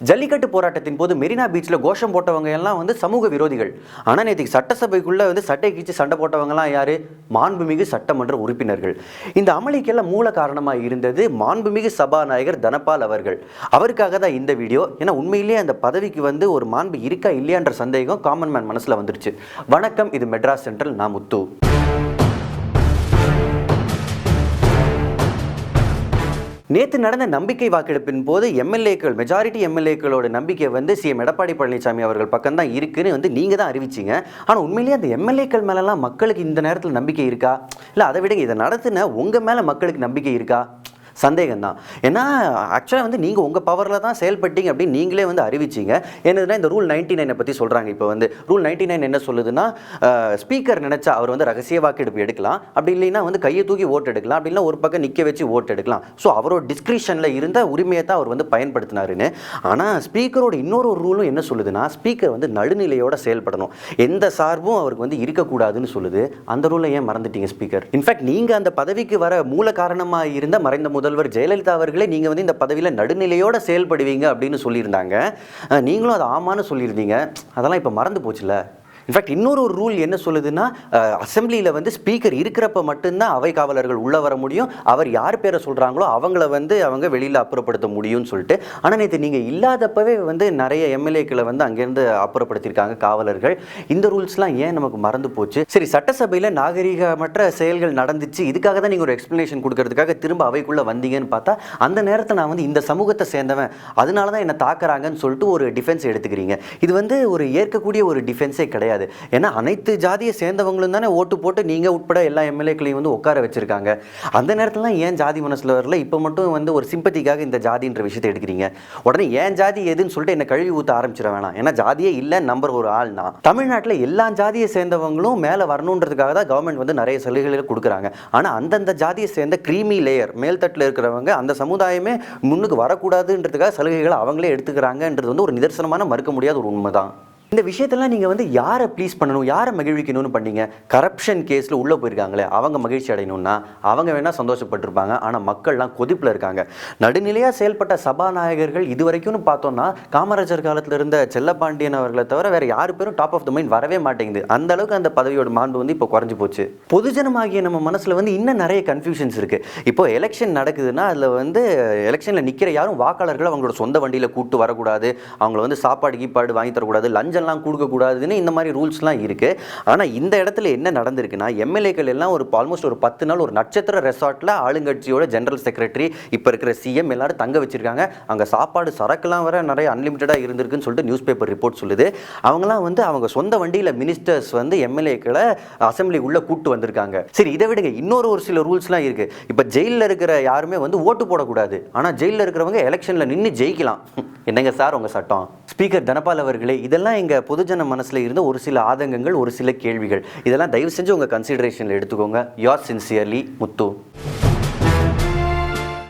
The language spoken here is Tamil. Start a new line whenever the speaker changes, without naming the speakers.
ஜல்லிக்கட்டு போராட்டத்தின் போது மெரினா பீச்சில் கோஷம் போட்டவங்க எல்லாம் வந்து சமூக விரோதிகள். ஆனால் நேற்றுக்கு சட்டசபைக்குள்ளே வந்து சட்டை கீச்சு சண்டை போட்டவங்கலாம் யார்? மாண்புமிகு சட்டமன்ற உறுப்பினர்கள். இந்த அமளிக்கெல்லாம் மூல காரணமாக இருந்தது மாண்புமிகு சபாநாயகர் தனபால் அவர்கள். அவருக்காக தான் இந்த வீடியோ. ஏன்னா உண்மையிலேயே அந்த பதவிக்கு வந்து ஒரு மாண்பு இருக்கா இல்லையான்ற சந்தேகம் காமன் மேன் மனசில் வந்துருச்சு. வணக்கம், இது மெட்ராஸ் சென்ட்ரல். நான் முத்து. நேற்று நடந்த நம்பிக்கை வாக்கெடுப்பின் போது எம்எல்ஏக்கள், மெஜாரிட்டி எம்எல்ஏக்களோட நம்பிக்கை வந்து சிஎம் எடப்பாடி பழனிசாமி அவர்கள் பக்கம் தான் இருக்குன்னு வந்து நீங்கள் தான் அறிவிச்சிங்க. ஆனால் உண்மையிலேயே அந்த எம்எல்ஏக்கள் மேலெல்லாம் மக்களுக்கு இந்த நேரத்தில் நம்பிக்கை இருக்கா? இல்லை அதை விடுங்க, இதை நடத்தின உங்கள் மேலே மக்களுக்கு நம்பிக்கை இருக்கா? சந்தேகம் தான். ஏன்னா ஆக்சுவலாக வந்து நீங்கள் உங்கள் பவரில் தான் செயல்பட்டீங்க அப்படின்னு நீங்களே வந்து அறிவிச்சிங்க. என்னதுன்னா இந்த ரூல் 99 பற்றி சொல்கிறாங்க. இப்போ வந்து ரூல் 99 என்ன சொல்லுதுன்னா, ஸ்பீக்கர் நினச்சா அவர் வந்து ரகசிய வாக்கெடுப்பு எடுக்கலாம், அப்படி இல்லைன்னா வந்து கையை தூக்கி ஓட்டு எடுக்கலாம், அப்படின்னா ஒரு பக்கம் நிற்க வச்சு ஓட்டு எடுக்கலாம். ஸோ அவரோட டிஸ்கிரிப்ஷனில் இருந்த உரிமையை தான் அவர் வந்து பயன்படுத்தினாருன்னு. ஆனால் ஸ்பீக்கரோட இன்னொரு ரூலும் என்ன சொல்லுதுன்னா, ஸ்பீக்கர் வந்து நடுநிலையோட செயல்படணும், எந்த சார்பும் அவருக்கு வந்து இருக்கக்கூடாதுன்னு சொல்லுது. அந்த ரூலை ஏன் மறந்துட்டீங்க ஸ்பீக்கர்? இன்ஃபேக்ட் நீங்கள் அந்த பதவிக்கு வர மூல காரணமாக இருந்த மறைந்த முதல்வர் ஜெயலலிதா அவர்களே நீங்கள் வந்து இந்த பதவியில் நடுநிலையோட செயல்படுவீங்க அப்படின்னு சொல்லியிருந்தாங்க. நீங்களும் அதை ஆமான்னு சொல்லியிருந்தீங்க. அதெல்லாம் இப்போ மறந்து போச்சுல. இன்ஃபேக்ட் இன்னொரு ரூல் என்ன சொல்லுதுன்னா, அசெம்பிளியில் வந்து ஸ்பீக்கர் இருக்கிறப்ப மட்டும்தான் அவை காவலர்கள் உள்ளே வர முடியும், அவர் யார் பேரை சொல்கிறாங்களோ அவங்கள வந்து அவங்க வெளியில் அப்புறப்படுத்த முடியும்னு சொல்லிட்டு. ஆனால் நேற்று நீங்கள் இல்லாதப்பவே வந்து நிறைய எம்எல்ஏக்களை வந்து அங்கேருந்து அப்புறப்படுத்தியிருக்காங்க காவலர்கள். இந்த ரூல்ஸ்லாம் ஏன் நமக்கு மறந்து போச்சு? சரி, சட்டசபையில் நாகரிகமற்ற செயல்கள் நடந்துச்சு, இதுக்காக தான் நீங்கள் ஒரு எக்ஸ்ப்ளனேஷன் கொடுக்கறதுக்காக திரும்ப அவைக்குள்ளே வந்தீங்கன்னு பார்த்தா, அந்த நேரத்தில் நான் வந்து இந்த சமூகத்தை சேர்ந்தவன், அதனால தான் என்னை தாக்குறாங்கன்னு சொல்லிட்டு ஒரு டிஃபென்ஸ் எடுத்துக்கிறீங்க. இது வந்து ஒரு ஏற்கக்கூடிய ஒரு டிஃபென்ஸே கிடையாது. ஏன்னா அனைத்து ஜாதியை சேர்ந்தவங்களும் தானே ஓட்டு போட்டு நீங்கள் உட்பட எல்லா எம்எல்ஏக்களையும் வந்து உட்கார வச்சிருக்காங்க. அந்த நேரத்தில் ஏன் ஜாதி மனசில் வரல? இப்போ மட்டும் வந்து ஒரு சிம்பத்திக்காக இந்த ஜாதின்ற விஷயத்தை எடுக்கிறீங்க. உடனே ஏன் ஜாதி எதுன்னு சொல்லிட்டு என்னை கழுவி ஊற்ற ஆரம்பிச்சிட வேணாம். ஏன்னா ஜாதியே இல்லை, நம்பர் ஒரு ஆள் தான். தமிழ்நாட்டில் எல்லா ஜாதியை சேர்ந்தவங்களும் மேலே வரணுன்றதுக்காக தான் கவர்மெண்ட் வந்து நிறைய சலுகைகளை கொடுக்குறாங்க. ஆனால் அந்தந்த ஜாதியை சேர்ந்த கிரீமி லேயர், மேல்தட்டில் இருக்கிறவங்க, அந்த சமுதாயமே முன்னுக்கு வரக்கூடாதுன்றதுக்காக சலுகைகளை அவங்களே எடுத்துக்கிறாங்கன்றது வந்து ஒரு நிதர்சனமான மறுக்க முடியாத ஒரு உண்மை தான். இந்த விஷயத்தெல்லாம் நீங்கள் வந்து யாரை ப்ளீஸ் பண்ணணும், யாரை மகிழ்விக்கணும்னு பண்ணீங்க? கரப்ஷன் கேஸில் உள்ளே போயிருக்காங்களே அவங்க மகிழ்ச்சி அடையணும்னா அவங்க வேணால் சந்தோஷப்பட்டிருப்பாங்க. ஆனால் மக்கள்லாம் கொதிப்பில் இருக்காங்க. நடுநிலையாக செயல்பட்ட சபாநாயகர்கள் இது வரைக்கும்னு பார்த்தோம்னா காமராஜர் காலத்தில் இருந்த செல்லப்பாண்டியன் அவர்களை தவிர வேறு யார் பேரும் டாப் ஆஃப் த மைண்ட் வரவே மாட்டேங்குது. அந்த அளவுக்கு அந்த பதவியோட மாண்பு வந்து இப்போ குறைஞ்சி போச்சு. பொதுஜனமாகிய நம்ம மனசில் வந்து இன்னும் நிறைய கன்ஃபியூஷன்ஸ் இருக்குது. இப்போ எலெக்ஷன் நடக்குதுன்னா அதில் வந்து எலெக்ஷனில் நிற்கிற யாரும் வாக்காளர்கள் அவங்களோட சொந்த வண்டியில் கூப்பிட்டு வரக்கூடாது, அவங்கள வந்து சாப்பாடு கீப்பாடு வாங்கி தரக்கூடாது, லஞ்சம் கொடுக்கக்கூடாதுன்னு இந்த மாதிரி ரூல்ஸ்லாம் இருக்குது. ஆனால் இந்த இடத்துல என்ன நடந்திருக்குன்னா, எம்எல்ஏக்கள் எல்லாம் ஒரு ஆல்மோஸ்ட் ஒரு 10 நாள் ஒரு நட்சத்திர ரெசார்ட்டில் ஆளுங்கட்சியோட ஜெனரல் செக்ரட்டரி, இப்போ இருக்கிற சிஎம் எல்லாரும் தங்க வச்சிருக்காங்க. அங்கே சாப்பாடு சரக்குலாம் வர நிறைய அன்லிமிட்டடாக இருந்திருக்குன்னு சொல்லிட்டு நியூஸ் பேப்பர் ரிப்போர்ட் சொல்லுது. அவங்களாம் வந்து அவங்க சொந்த வண்டியில் மினிஸ்டர்ஸ் வந்து எம்எல்ஏக்களை அசம்பிளி உள்ளே கூப்பிட்டு வந்திருக்காங்க. சரி, இதை விடுங்க, இன்னொரு சில ரூல்ஸ்லாம் இருக்குது. இப்போ ஜெயிலில் இருக்கிற யாருமே வந்து ஓட்டு போடக்கூடாது, ஆனால் ஜெயிலில் இருக்கிறவங்க எலெக்ஷனில் நின்று ஜெயிக்கலாம். என்னங்க சார் உங்கள் சட்டம்? ஸ்பீக்கர் தனபால் அவர்களே, இதெல்லாம் எங்கள் பொதுஜன மனசில் இருந்த ஒரு சில ஆதங்கங்கள், ஒரு சில கேள்விகள். இதெல்லாம் தயவு செஞ்சு உங்கள் கன்சிடரேஷனில் எடுத்துக்கோங்க. Your sincerely Muthu.